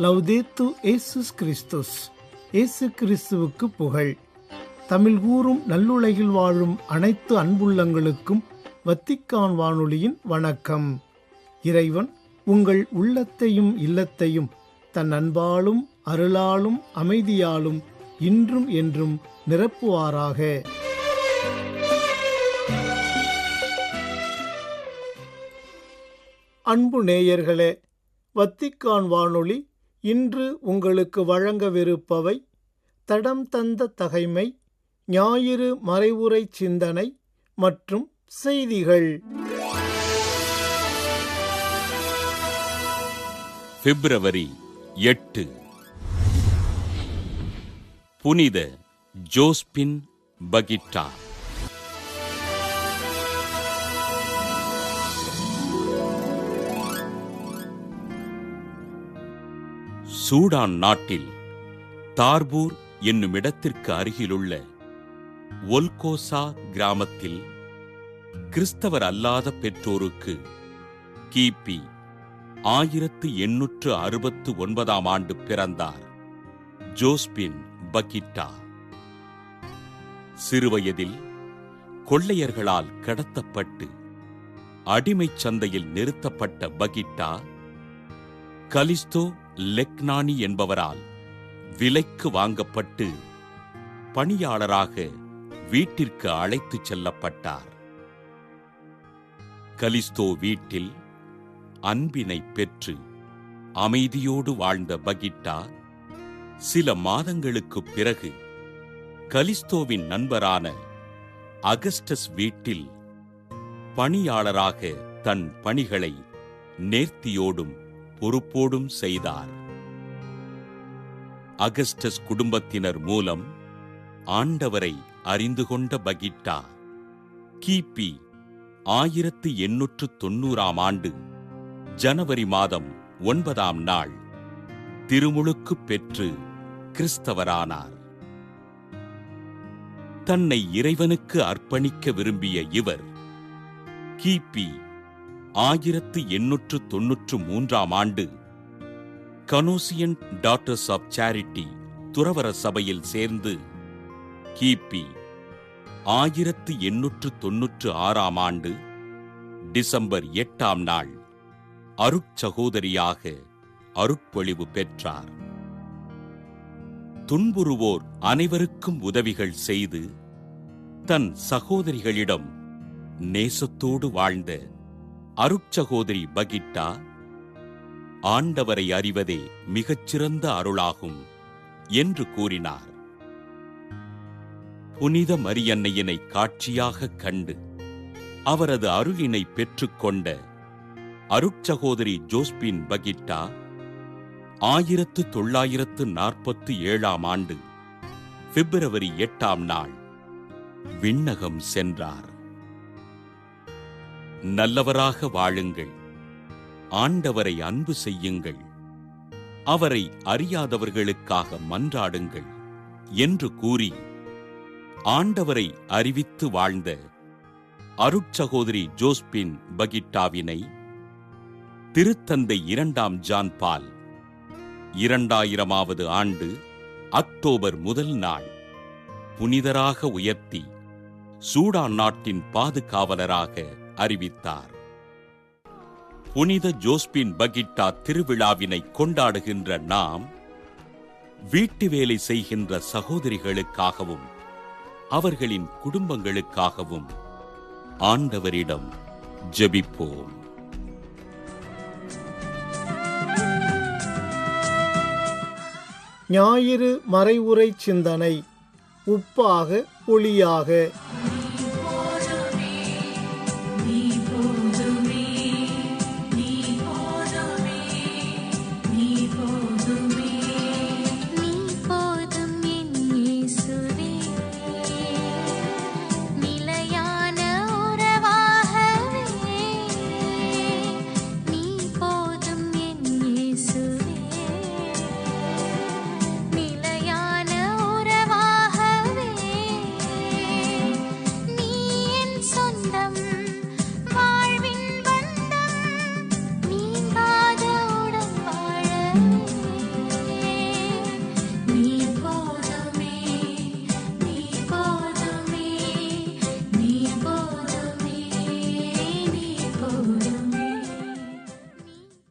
லவ்தேத்து இயேசுஸ் கிறிஸ்துஸ். இயேசு கிறிஸ்துவுக்கு புகழ். தமிழ் கூறும் நல்லுலகில் வாழும் அனைத்து அன்புள்ளங்களுக்கும் வத்திக்கான் வானொலியின் வணக்கம். இறைவன் உங்கள் உள்ளத்தையும் இல்லத்தையும் தன் அன்பாலும் அருளாலும் அமைதியாலும் இன்றும் என்றும் நிரப்புவாராக. அன்பு நேயர்களே, வத்திக்கான் வானொலி இன்று உங்களுக்கு வழங்கவிருப்பவை: தடம் தந்த தகைமை, ஞாயிறு மறைவுரை சிந்தனை மற்றும் செய்திகள். பிப்ரவரி 8. புனித ஜோஸ்பின் பகிட்டா. சூடான் நாட்டில் தார்பூர் என்னும் இடத்திற்கு அருகிலுள்ள ஒல்கோசா கிராமத்தில் கிறிஸ்தவர் அல்லாத பெற்றோருக்கு கிபி 1869 ஆண்டு பிறந்தார் ஜோஸ்பின் பகிட்டா. சிறுவயதில் கொள்ளையர்களால் கடத்தப்பட்டு அடிமைச் சந்தையில் நிறுத்தப்பட்ட பகிட்டா கலிஸ்தோ லெக்னானி என்பவரால் விலைக்கு வாங்கப்பட்டு பணியாளராக வீட்டிற்கு அழைத்துச் செல்லப்பட்டார். கலிஸ்தோ வீட்டில் அன்பினை பெற்று அமைதியோடு வாழ்ந்த பகிட்டா சில மாதங்களுக்குப் பிறகு கலிஸ்தோவின் நண்பரான அகஸ்டஸ் வீட்டில் பணியாளராக தன் பணிகளை நேர்த்தியோடும் பொறுப்போடும் செய்தார். அகஸ்டஸ் குடும்பத்தினர் மூலம் ஆண்டவரை அறிந்து கொண்ட பகிட்டா கிபி 1890 ஆண்டு ஜனவரி மாதம் 9ஆம் நாள் திருமுழுக்கு பெற்று கிறிஸ்தவரானார். தன்னை இறைவனுக்கு அர்ப்பணிக்க விரும்பிய இவர் கிபி 1893 ஆண்டு கனோசியன் டாட்டர்ஸ் ஆஃப் சேரிட்டி துறவற சபையில் சேர்ந்து கிபி 1896 ஆண்டு டிசம்பர் 8ஆம் நாள் அருட்சகோதரியாக அருட்பொழிவு பெற்றார். துன்புறுவோர் அனைவருக்கும் உதவிகள் செய்து தன் சகோதரிகளிடம் நேசத்தோடு வாழ்ந்த அருட்சகோதரி பகிட்டா ஆண்டவரை அறிவதே மிகச்சிறந்த அருளாகும் என்று கூறினார். புனித மரியன்னையினை காட்சியாக கண்டு அவரது அருளினை பெற்றுக்கொண்ட அருட்சகோதரி ஜோஸ்பின் பகிட்டா 1947 ஆண்டு பிப்ரவரி 8ஆம் நாள் விண்ணகம் சென்றார். நல்லவராக வாழுங்கள், ஆண்டவரை அன்பு செய்யுங்கள், அவரை அறியாதவர்களுக்காக மன்றாடுங்கள் என்று கூறி ஆண்டவரை அறிவித்து வாழ்ந்த அருட்சகோதரி ஜோஸ்பின் பகிட்டாவினை திருத்தந்தை 2ஆம் ஜான் பால் 2000ஆவது ஆண்டு அக்டோபர் 1 நாள் புனிதராக உயர்த்தி சூடான் நாட்டின் பாதுகாவலராக அறிவித்தார். புனித ஜோஸ்பின் பகிட்டா திருவிழாவினை கொண்டாடுகின்ற நாம் வீட்டு வேலை செய்கின்ற சகோதரிகளுக்காகவும் அவர்களின் குடும்பங்களுக்காகவும் ஆண்டவரிடம் ஜெபிப்போம். ஞாயிறு மறைவுரை சிந்தனை. உப்பாக ஒளியாக.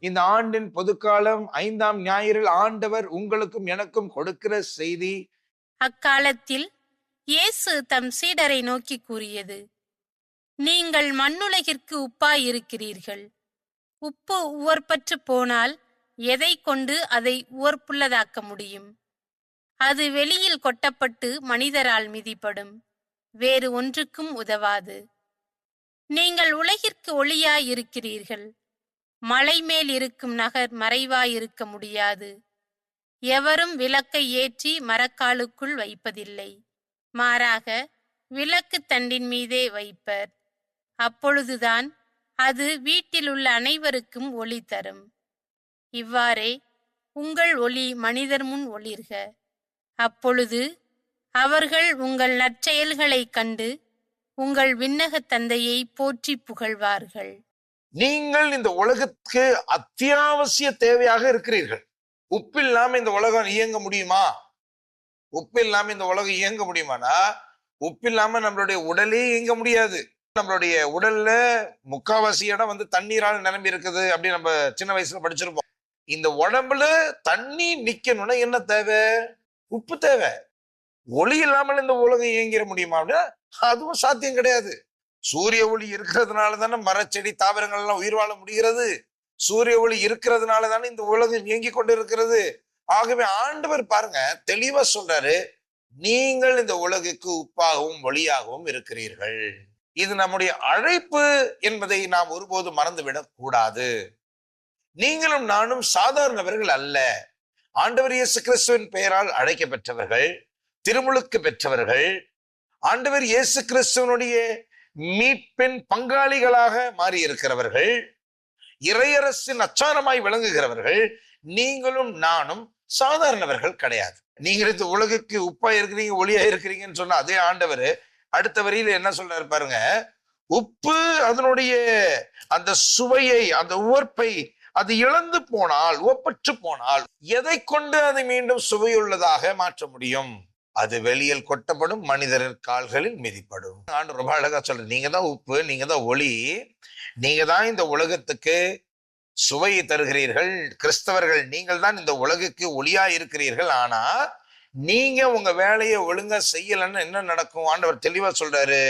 இந்த ஆண்டின் பொதுக்காலம் 5ஆம் ஞாயிறில் ஆண்டவர் உங்களுக்கும் எனக்கும் கொடுக்கிற செய்தி. அக்காலத்தில் இயேசு தம் சீடரை நோக்கி கூறியது, நீங்கள் மண்ணுலகிற்கு உப்பாயிருக்கிறீர்கள். உப்பு உவர்ப்பற்று போனால் எதை கொண்டு அதை உவர்ப்புள்ளதாக்க முடியும்? அது வெளியில் கொட்டப்பட்டு மனிதரால் மிதிப்படும், வேறு ஒன்றுக்கும் உதவாது. நீங்கள் உலகிற்கு ஒளியாயிருக்கிறீர்கள். மலை மேல் இருக்கும் நகர் மறைவாயிருக்க முடியாது. எவரும் விளக்கை ஏற்றி மரக்காலுக்குள் வைப்பதில்லை, மாறாக விளக்கு தண்டின் மீதே வைப்பர். அப்பொழுதுதான் அது வீட்டிலுள்ள அனைவருக்கும் ஒளி தரும். இவ்வாறே உங்கள் ஒளி மனிதர் முன் ஒளிர்க. அப்பொழுது அவர்கள் உங்கள் நற்செயல்களைக் கண்டு உங்கள் விண்ணக தந்தையை போற்றி புகழ்வார்கள். நீங்கள் இந்த உலகத்துக்கு அத்தியாவசிய தேவையாக இருக்கிறீர்கள். உப்பு இல்லாம இந்த உலகம் இயங்க முடியுமா? உப்பு இல்லாம இந்த உலகம் இயங்க முடியுமானா, உப்பு இல்லாம நம்மளுடைய உடலே இயங்க முடியாது. நம்மளுடைய உடல்ல முக்காவாசி இடம் தண்ணீரால் நிரம்பி இருக்குது அப்படின்னு நம்ம சின்ன வயசுல படிச்சிருப்போம். இந்த உடம்புல தண்ணி நிக்கணும்னா என்ன தேவை? உப்பு தேவை. ஒளி இல்லாமல் இந்த உலகம் இயங்கிட முடியுமா அப்படின்னா அதுவும் சாத்தியம் கிடையாது. சூரிய ஒளி இருக்கிறதுனால தானே மரச்செடி தாவரங்கள் எல்லாம் உயிர் வாழ முடிகிறது. சூரிய ஒளி இருக்கிறதுனால தானே இந்த உலகம் இயங்கி கொண்டு இருக்கிறது. ஆகவே ஆண்டவர் பாருங்க தெளிவா சொல்றாரு, நீங்கள் இந்த உலகுக்கு உப்பாகவும் ஒளியாகவும் இருக்கிறீர்கள். இது நம்முடைய அழைப்பு என்பதை நாம் ஒருபோது மறந்துவிடக் கூடாது. நீங்களும் நானும் சாதாரணவர்கள் அல்ல. ஆண்டவர் இயேசு கிறிஸ்துவின் பெயரால் அழைக்க பெற்றவர்கள், திருமுழுக்கு பெற்றவர்கள், ஆண்டவர் இயேசு கிறிஸ்துவனுடைய மீட்பின் பங்காளிகளாக மாறி இருக்கிறவர்கள், இறையரசின் அச்சாரமாய் விளங்குகிறவர்கள். நீங்களும் நானும் சாதாரணவர்கள் கிடையாது. நீங்கள் இந்த உலகுக்கு உப்பா இருக்கிறீங்க ஒளியா இருக்கிறீங்கன்னு சொன்ன அதே ஆண்டவர் அடுத்த வரியில என்ன சொல்றாரு பாருங்க, உப்பு அதனுடைய அந்த சுவையை அந்த உவர்ப்பை அது இழந்து போனால், ஒப்பற்று போனால் எதை கொண்டு அதை மீண்டும் சுவையுள்ளதாக மாற்ற முடியும்? அது வெளியில் கொட்டப்படும், மனிதரின் கால்களில் மிதிப்படும். ஆண்டு ரொம்ப அழகா சொல்ற, நீங்க தான் உப்பு, நீங்க தான் ஒளி, நீங்க தான் இந்த உலகத்துக்கு சுவையை தருகிறீர்கள். கிறிஸ்தவர்கள் நீங்கள் தான் இந்த உலகுக்கு ஒளியா இருக்கிறீர்கள். ஆனா நீங்க உங்க வேலையை ஒழுங்கா செய்யலன்னு என்ன நடக்கும்? ஆண்டவர் தெளிவா சொல்றாரு,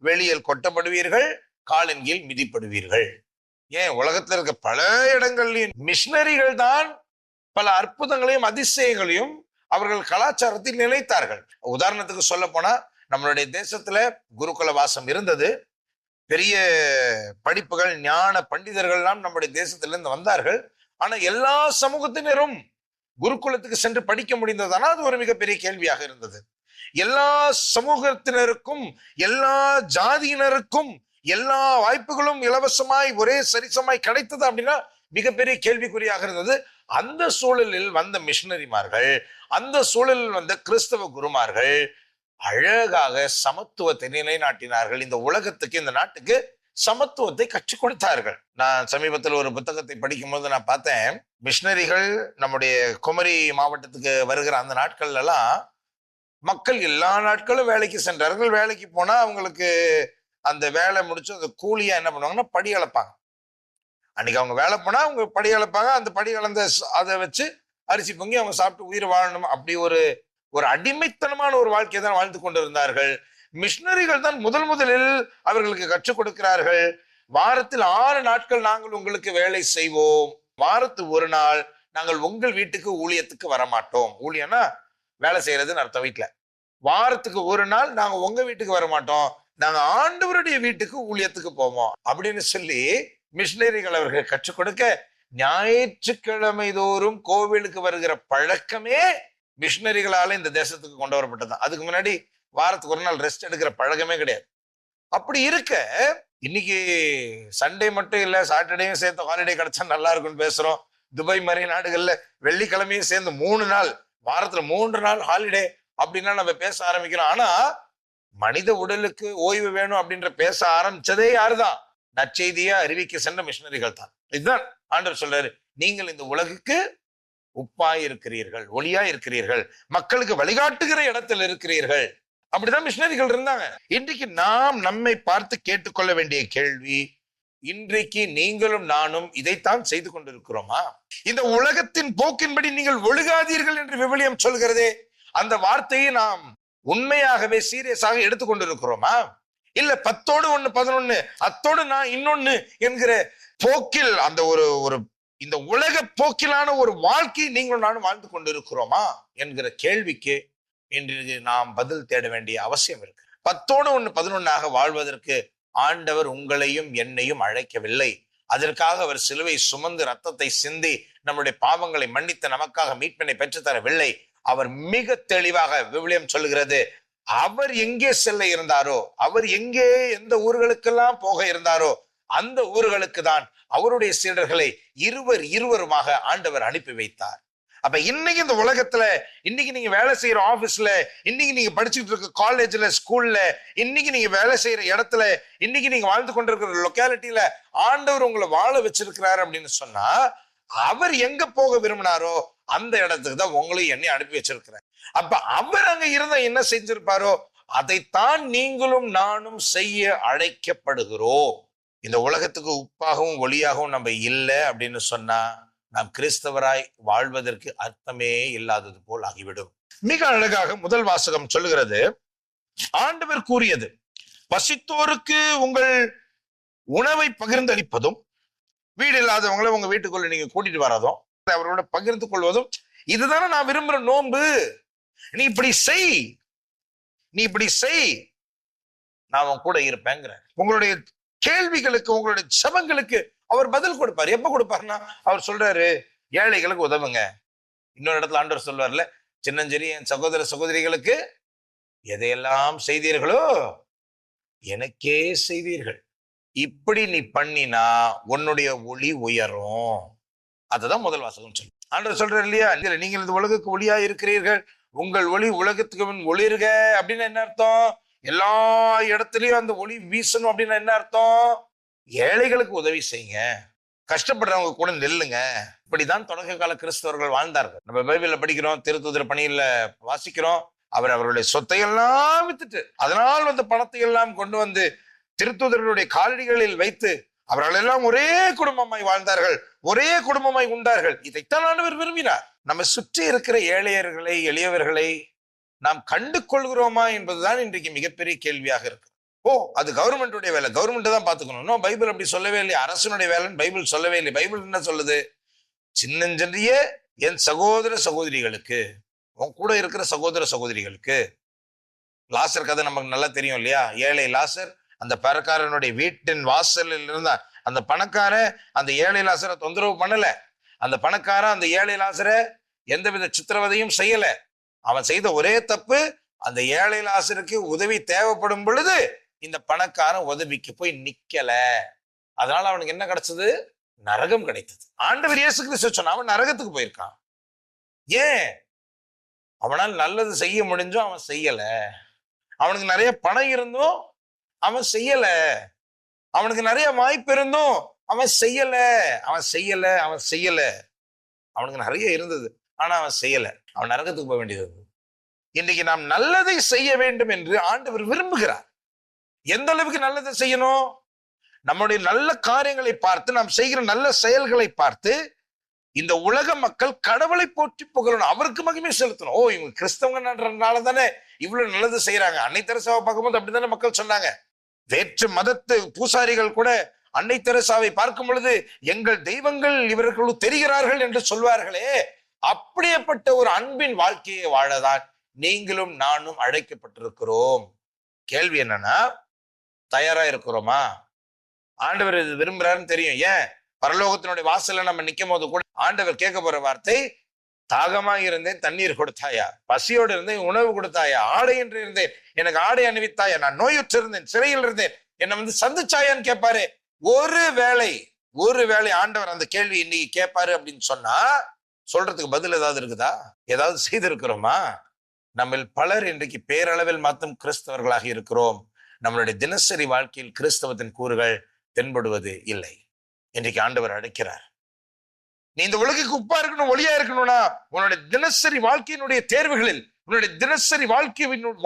வெளியில் கொட்டப்படுவீர்கள், காலின் கீழ் மிதிப்படுவீர்கள். ஏன் உலகத்துல இருக்க பல இடங்கள்லயும் மிஷனரிகள் தான் பல அற்புதங்களையும் அதிசயங்களையும் அவர்கள் கலாச்சாரத்தில் நிலைத்தார்கள். உதாரணத்துக்கு சொல்ல போனா நம்மளுடைய தேசத்துல குருகுல வாசம் இருந்தது. பெரிய படிப்புகள் ஞான பண்டிதர்கள்லாம் நம்முடைய தேசத்திலிருந்து வந்தார்கள். ஆனா எல்லா சமூகத்தினரும் குருகுலத்துக்கு சென்று படிக்க முடிந்ததானா அது ஒரு மிகப்பெரிய கேள்வியாக இருந்தது. எல்லா சமூகத்தினருக்கும் எல்லா ஜாதியினருக்கும் எல்லா வாய்ப்புகளும் இலவசமாய் ஒரே சரிசமாய் கிடைத்தது அப்படின்னா மிகப்பெரிய கேள்விக்குறியாக இருந்தது. அந்த சூழலில் வந்த மிஷனரிமார்கள், அந்த சூழலில் வந்த கிறிஸ்தவ குருமார்கள் அழகாக சமத்துவத்தை நிலைநாட்டினார்கள். இந்த உலகத்துக்கு, இந்த நாட்டுக்கு சமத்துவத்தை கற்றுக் கொடுத்தார்கள். நான் சமீபத்தில் ஒரு புத்தகத்தை படிக்கும் போது நான் பார்த்தேன், மிஷனரிகள் நம்முடைய குமரி மாவட்டத்துக்கு வருகிற அந்த நாட்கள்ல எல்லாம் மக்கள் எல்லா நாட்களும் வேலைக்கு சென்றார்கள். வேலைக்கு போனா அவங்களுக்கு அந்த வேலை முடிச்சு அந்த கூலியா என்ன பண்ணுவாங்கன்னா படி அளப்பாங்க. அன்னைக்கு அவங்க வேலை போனா அவங்க படி அளப்பாங்க. அந்த படி அளந்த அதை வச்சு அரிசி பொங்கி அவங்க சாப்பிட்டு உயிர் வாழணும். அப்படி ஒரு அடிமைத்தனமான ஒரு வாழ்க்கையை தான் வாழ்ந்து கொண்டு இருந்தார்கள். மிஷனரிகள் தான் முதலில் அவர்களுக்கு கற்றுக் கொடுக்கிறார்கள். வாரத்தில் 6 நாட்கள் நாங்கள் உங்களுக்கு வேலை செய்வோம். வாரத்து ஒரு நாள் நாங்கள் உங்கள் வீட்டுக்கு ஊழியத்துக்கு வரமாட்டோம். ஊழியம்னா வேலை செய்யறதுன்னு அர்த்தம். வீட்டுல வாரத்துக்கு ஒரு நாள் நாங்க உங்க வீட்டுக்கு வரமாட்டோம், நாங்க ஆண்டவருடைய வீட்டுக்கு ஊழியத்துக்கு போவோம் அப்படின்னு சொல்லி மிஷனரிகள் அவர்கள் கற்றுக் கொடுக்க, ஞாயிற்றுக்கிழமை தோறும் கோவிலுக்கு வருகிற பழக்கமே மிஷனரிகளால இந்த தேசத்துக்கு கொண்டு வரப்பட்டதுதான். அதுக்கு முன்னாடி வாரத்துக்கு ஒரு நாள் ரெஸ்ட் எடுக்கிற பழக்கமே கிடையாது. அப்படி இருக்க இன்னைக்கு சண்டே மட்டும் இல்ல, சாட்டர்டேயும் சேர்த்து ஹாலிடே கிடைச்சா நல்லா இருக்கும்னு பேசுறோம். துபாய் மாதிரி நாடுகள்ல வெள்ளிக்கிழமையும் சேர்ந்து 3 நாள், வாரத்துல 3 நாள் ஹாலிடே அப்படின்னா நம்ம பேச ஆரம்பிக்கிறோம். ஆனா மனித உடலுக்கு ஓய்வு வேணும் அப்படின்ற பேச ஆரம்பிச்சதே யாருதான்? நற்செய்தியா அறிவிக்க சென்ற மிஷனரிகள் தான். இதுதான் ஆண்டவர் சொல்றாரு, நீங்கள் இந்த உலகுக்கு உப்பாய் இருக்கிறீர்கள், ஒளியா இருக்கிறீர்கள், மக்களுக்கு வழிகாட்டுகிற இடத்தில் இருக்கிறீர்கள். அப்படிதான் மிஷனரிகள் இருந்தாங்க. இன்றைக்கு நாம் நம்மை பார்த்து கேட்டுக்கொள்ள வேண்டிய கேள்வி, இன்றைக்கு நீங்களும் நானும் இதைத்தான் செய்து கொண்டிருக்கிறோமா? இந்த உலகத்தின் போக்கின்படி நீங்கள் ஒழுகாதீர்கள் என்று விவிலியம் சொல்கிறதே, அந்த வார்த்தையை நாம் உண்மையாகவே சீரியஸாக எடுத்துக்கொண்டிருக்கிறோமா? இல்ல 10 1 11 அத்தோடு நான் இன்னொன்னு என்கிற போக்கில் அந்த ஒரு இந்த உலக போக்கிலான ஒரு வாழ்க்கை நீங்களும் நானும் வாழ்ந்து கொண்டிருக்கிறோமா என்கிற கேள்விக்கு இன்று நாம் பதில் தேட வேண்டிய அவசியம் இருக்கு. 10 1 11 வாழ்வதற்கு ஆண்டவர் உங்களையும் என்னையும் அழைக்கவில்லை. அதற்காக அவர் சிலுவை சுமந்து ரத்தத்தை சிந்தி நம்முடைய பாவங்களை மன்னித்து நமக்காக மீட்பினை பெற்றுத்தரவில்லை. அவர் மிக தெளிவாக விவிலியம் சொல்லுகிறது, அவர் எங்கே செல்ல இருந்தாரோ, அவர் எங்கே எந்த ஊர்களுக்கெல்லாம் போக இருந்தாரோ அந்த ஊர்களுக்கு தான் அவருடைய சீடர்களை இருவருமாக ஆண்டவர் அனுப்பி வைத்தார். அப்ப இன்னைக்கு இந்த உலகத்துல, இன்னைக்கு நீங்க வேலை செய்யற ஆபீஸ்ல, இன்னைக்கு நீங்க படிச்சுட்டு இருக்க காலேஜ்ல, ஸ்கூல்ல, இன்னைக்கு நீங்க வேலை செய்யற இடத்துல, இன்னைக்கு நீங்க வாழ்ந்து கொண்டிருக்கிற லொக்காலிட்டியில ஆண்டவர் உங்களை வாழ வச்சிருக்கிறாரு அப்படின்னு சொன்னா, அவர் எங்க போக விரும்பினாரோ அந்த இடத்துக்கு தான் உங்களையும் என்னை அனுப்பி வச்சிருக்கிறார். அப்ப அவர் அங்க இருந்தா என்ன செஞ்சிருப்பாரோ அதைத்தான் நீங்களும் நானும் செய்ய அழைக்கப்படுகிறோம். இந்த உலகத்துக்கு உப்பாகவும் ஒளியாகவும் நம்ம இல்லை அப்படின்னு சொன்னா நாம் கிறிஸ்தவராய் வாழ்வதற்கு அர்த்தமே இல்லாதது போல் ஆகிவிடும். மிக அழகாக முதல் வாசகம் சொல்லுகிறது, ஆண்டவர் கூறியது, பசித்தோருக்கு உங்கள் உணவை பகிர்ந்தளிப்பதும், வீடு இல்லாதவங்களை உங்க வீட்டுக்குள்ள நீங்க கூட்டிட்டு வர்றதும், அவரோட பகிர்ந்து கொள்வதும், இதுதானே நான் விரும்புற நோன்பு. நீ இப்படி செய், நீ இப்படி செய், நான் உன் கூட இருப்பேங்கிற. உங்களுடைய கேள்விகளுக்கு, உங்களுடைய ஜெபங்களுக்கு அவர் பதில் கொடுப்பார். எப்ப கொடுப்பாருன்னா, அவர் சொல்றாரு, ஏழைகளுக்கு உதவுங்க. இன்னொரு இடத்துல ஆண்டவர் சொல்வார்ல, சின்னஞ்செறி என் சகோதர சகோதரிகளுக்கு எதையெல்லாம் செய்தீர்களோ எனக்கே செய்தீர்கள். இப்படி நீ பண்ணினா உன்னுடைய ஒளி உயரும். அதுதான் முதல் வாசகம் சொல்லு. ஆண்டவர் சொல்றாரு இல்லையா, நீங்கள் இந்த உலகுக்கு ஒளியா இருக்கிறீர்கள், உங்கள் ஒளி உலகத்துக்கு முன் ஒளிருக அப்படின்னு என்ன அர்த்தம்? எல்லா இடத்துலயும் அந்த ஒளி வீசணும் அப்படின்னு என்ன அர்த்தம்? ஏழைகளுக்கு உதவி செய்யுங்க, கஷ்டப்படுறவங்க கூட நெல்லுங்க. இப்படிதான் தொடக்க கால கிறிஸ்தவர்கள் வாழ்ந்தார்கள். நம்ம பைபிள்ல படிக்கிறோம், திருத்தூதர் பணியில வாசிக்கிறோம், அவர் அவருடைய சொத்தையெல்லாம் வித்துட்டு அதனால் வந்த பணத்தை எல்லாம் கொண்டு வந்து திருத்தூதர்களுடைய காலடிகளில் வைத்து அவர்கள் எல்லாம் ஒரே குடும்பமாய் வாழ்ந்தார்கள், ஒரே குடும்பமாய் உண்டார்கள். இதைத்தான் ஆண்டவர் விரும்பினார். நம்ம சுற்றி இருக்கிற ஏழையர்களை, எளியவர்களை நாம் கண்டு கொள்கிறோமா என்பதுதான் இன்றைக்கு மிகப்பெரிய கேள்வியாக இருக்கு. அது கவர்மெண்ட்டுடைய வேலை, கவர்மெண்ட் தான் பாத்துக்கணும். பைபிள் அப்படி சொல்லவே இல்லை. அரசனுடைய வேலைன்னு பைபிள் சொல்லவே இல்லை. பைபிள் என்ன சொல்லுது? சின்னஞ்சிறிய என் சகோதர சகோதரிகளுக்கு, உன் கூட இருக்கிற சகோதர சகோதரிகளுக்கு. லாசர் கதை நமக்கு நல்லா தெரியும் இல்லையா? ஏழை லாசர் அந்த பணக்காரனுடைய வீட்டின் வாசலில் இருந்தா, அந்த பணக்காரன் அந்த ஏழை லாசரை தொந்தரவு பண்ணல. அந்த பணக்காரன் அந்த ஏழை லாசரை எந்தவித சித்திரவதையும் செய்யல. அவன் செய்த ஒரே தப்பு, அந்த ஏழை லாசருக்கு உதவி தேவைப்படும் பொழுது இந்த பணக்காரன் உதவிக்கு போய் நிக்கல. அதனால அவனுக்கு என்ன கிடைச்சது? நரகம் கிடைத்தது. ஆண்டவர் இயேசு கிறிஸ்து சொன்ன, அவன் நரகத்துக்கு போயிருக்கான். ஏன்? அவனால் நல்லது செய்ய முடிஞ்சும் அவன் செய்யல. அவனுக்கு நிறைய பணம் இருந்தும் அவன் செய்யல. அவனுக்கு நிறைய வாய்ப்பு இருந்தும் அவன் செய்யல. அவனுக்கு நிறைய இருந்தது, ஆனா அவன் செய்யல. அவன் நரகத்துக்கு போக வேண்டியது. இன்றைக்கு நாம் நல்லதை செய்ய வேண்டும் என்று ஆண்டவர் விரும்புகிறார். எந்த அளவுக்கு நல்லதை செய்யணும்? நம்முடைய நல்ல காரியங்களை பார்த்து, நாம் செய்கிற நல்ல செயல்களை பார்த்து இந்த உலக மக்கள் கடவுளை போற்றி புகழணும், அவருக்கு மகிமை செலுத்தணும். இவங்க கிறிஸ்தவங்கன்றதுனால தானே இவ்வளவு நல்லது செய்யறாங்க. அன்னை தெரசாவை பார்க்கும்போது அப்படித்தானே மக்கள் சொன்னாங்க. வேற்று மதத்து பூசாரிகள் கூட அன்னை தெரசாவை பார்க்கும் பொழுது எங்கள் தெய்வங்கள் இவர்களும் தெரிகிறார்கள் என்று சொல்வார்களே. அப்படியேப்பட்ட ஒரு அன்பின் வாழ்க்கையை வாழதான் நீங்களும் நானும் அழைக்கப்பட்டிருக்கிறோம். கேள்வி என்னன்னா, தயாரா இருக்கிறோமா? ஆண்டவர் இது விரும்புறாருன்னு தெரியும். ஏன்? பரலோகத்தினுடைய வாசல்ல நம்ம நிக்கும் போது கூட ஆண்டவர் கேட்க போற வார்த்தை, தாகமா இருந்தேன் தண்ணீர் கொடுத்தாயா, பசியோடு இருந்தேன் உணவு கொடுத்தாயா, ஆடை என்று இருந்தேன் எனக்கு ஆடை அணிவித்தாயா, நான் நோயுற்று இருந்தேன் சிறையில் இருந்தேன் என்னை சந்திச்சாயான்னு கேட்பாரு. ஒரு வேளை ஆண்டவர் அந்த கேள்வி இன்னைக்கு கேட்பாரு அப்படின்னு சொன்னா சொல்றதுக்கு பதில் ஏதாவது இருக்குதா? ஏதாவது செய்திருக்கிறோமா? நம்ம பலர் இன்றைக்கு பேரளவில் மாத்தும் கிறிஸ்தவர்களாக இருக்கிறோம். நம்மளுடைய தினசரி வாழ்க்கையில் கிறிஸ்தவத்தின் கூறுகள் தென்படுவது இல்லை. இன்றைக்கு ஆண்டவர் அழைக்கிறார், நீ இந்த உலகுக்கு உப்பா இருக்கணும், ஒளியா இருக்கணும்னா உன்னுடைய தினசரி வாழ்க்கையினுடைய தேர்வுகளில், உன்னுடைய தினசரி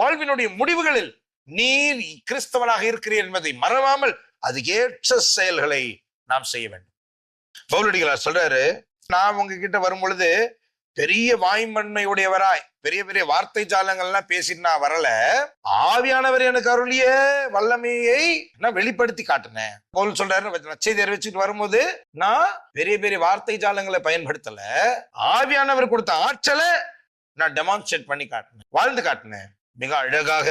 வாழ்வினுடைய முடிவுகளில் நீ கிறிஸ்தவனாக இருக்கிறீர் என்பதை மறவாமல் அதுக்கேற்ற செயல்களை நாம் செய்ய வேண்டும். பவுலடிகளார் சொல்றாரு, நான் உங்ககிட்ட வரும் பொழுது பெரிய வாய்மன்மையுடையவராய் பெரிய பெரிய வார்த்தை ஜாலங்கள்லாம் பேசிட்டு நான் வரல, ஆவியானவர் எனக்கு அருளிய வல்லமையை நான் வெளிப்படுத்தி காட்டினேன். பவுல் சொல்றாரு, நற்செய்தி அறிவிச்சுட்டு வரும்போது நான் பெரிய பெரிய வார்த்தை ஜாலங்களை பயன்படுத்தல, ஆவியானவர் கொடுத்த ஆற்றலை நான் டெமான்ஸ்ட்ரேட் பண்ணி காட்டினேன், வாழ்ந்து காட்டினேன். மிக அழகாக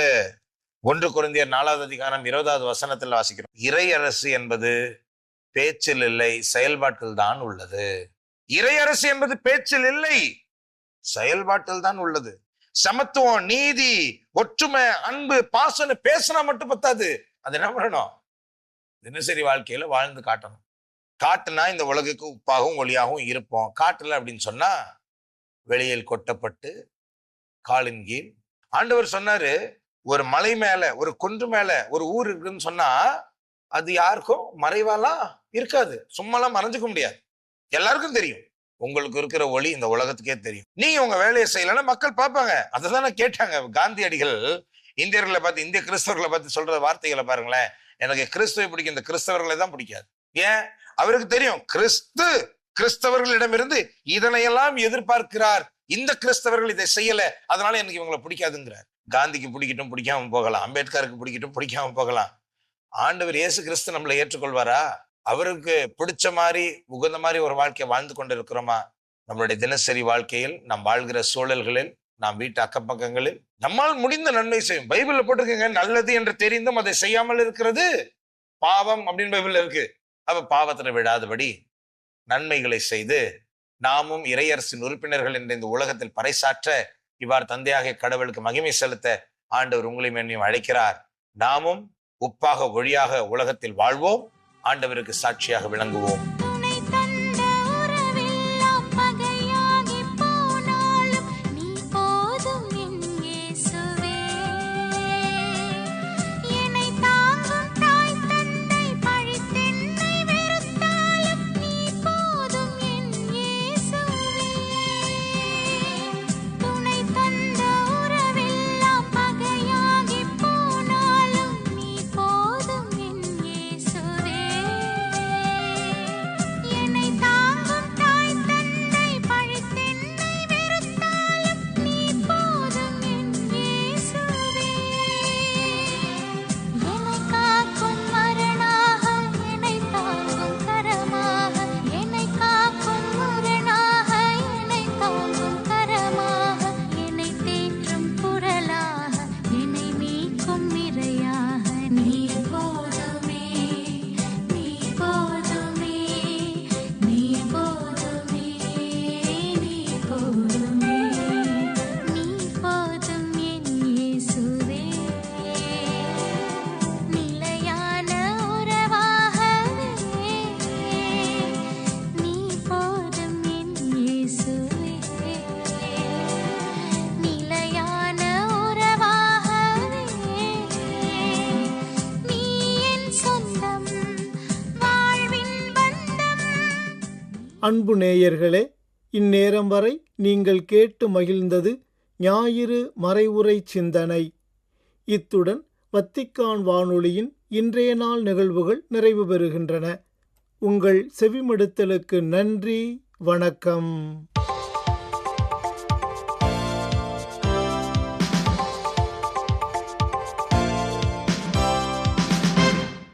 1 கொரிந்தியர் 4வது அதிகாரம் 20வது வசனத்தில் வாசிக்கிறோம். இறை அரசு என்பது பேச்சில் இல்லை, செயல்பாட்டில் தான் உள்ளது. இறை அரசு என்பது பேச்சில் இல்லை, செயல்பாட்டில் தான் உள்ளது. சமத்துவம், நீதி, ஒற்றுமை, அன்பு, பாசம் பேசினா மட்டும் பத்தாது, அது என்ன பண்ணணும்? தினசரி வாழ்க்கையில வாழ்ந்து காட்டணும். காட்டுனா இந்த உலகுக்கு உப்பாகவும் ஒளியாகவும் இருப்போம். காட்டல அப்படின்னு சொன்னா வெளியில் கொட்டப்பட்டு காலின் கீழ். ஆண்டவர் சொன்னாரு, ஒரு மலை மேல, ஒரு குன்று மேல ஒரு ஊர் இருக்குன்னு சொன்னா அது யாருக்கும் மறைவாலாம் இருக்காது, சும்மாலாம் மறைஞ்சுக்க முடியாது, எல்லாருக்கும் தெரியும். உங்களுக்கு இருக்கிற ஒளி இந்த உலகத்துக்கே தெரியும். நீங்க உங்க வேலையை செய்யலன்னா மக்கள் பார்ப்பாங்க. அததானே கேட்டாங்க காந்தியடிகள் இந்தியர்களை பார்த்து, இந்திய கிறிஸ்தவர்களை பார்த்து சொல்ற வார்த்தைகளை பாருங்களேன். எனக்கு கிறிஸ்துவை பிடிக்கும், இந்த கிறிஸ்தவர்களை தான் பிடிக்காது. ஏன்? அவருக்கு தெரியும் கிறிஸ்தவர்களிடமிருந்து இதனையெல்லாம் எதிர்பார்க்கிறார், இந்த கிறிஸ்தவர்கள் இதை செய்யல, அதனால எனக்கு இவங்களை பிடிக்காதுங்கிறார். காந்திக்கு பிடிக்கட்டும், பிடிக்காம போகலாம். அம்பேத்கருக்கு பிடிக்கட்டும், பிடிக்காம போகலாம். ஆண்டவர் இயேசு கிறிஸ்து நம்மளை ஏற்றுக்கொள்வாரா? அவருக்கு பிடிச்ச மாதிரி, உகந்த மாதிரி ஒரு வாழ்க்கையை வாழ்ந்து கொண்டு இருக்கிறோமா? நம்மளுடைய தினசரி வாழ்க்கையில், நாம் வாழ்கிற சூழல்களில், நாம் வீட்டு அக்கப்பக்கங்களில் நம்மால் முடிந்த நன்மை செய்யும். பைபிள்ல போட்டிருக்கீங்க, நல்லது என்று தெரிந்தும் அதை செய்யாமல் இருக்கிறது பாவம் அப்படின்னு பைபிள்ல இருக்கு. அப்ப பாவத்துல விடாதபடி நன்மைகளை செய்து நாமும் இறையரசின் உறுப்பினர்கள் என்ற இந்த உலகத்தில் பறைசாற்ற, இவ்வாறு தந்தையாக கடவுளுக்கு மகிமை செலுத்த ஆண்டவர் உங்களையும் என்னையும் அழைக்கிறார். நாமும் உப்பாக ஒளியாக உலகத்தில் வாழ்வோம், ஆண்டவருக்கு சாட்சியாக விளங்குவோம். அன்பு நேயர்களே, இந்நேரம் வரை நீங்கள் கேட்டு மகிழ்ந்தது ஞாயிறு மறைவுரை சிந்தனை. இத்துடன் வத்திக்கான் வானொலியின் இன்றைய நாள் நிகழ்வுகள் நிறைவு பெறுகின்றன. உங்கள் செவிமடுத்தலுக்கு நன்றி. வணக்கம்.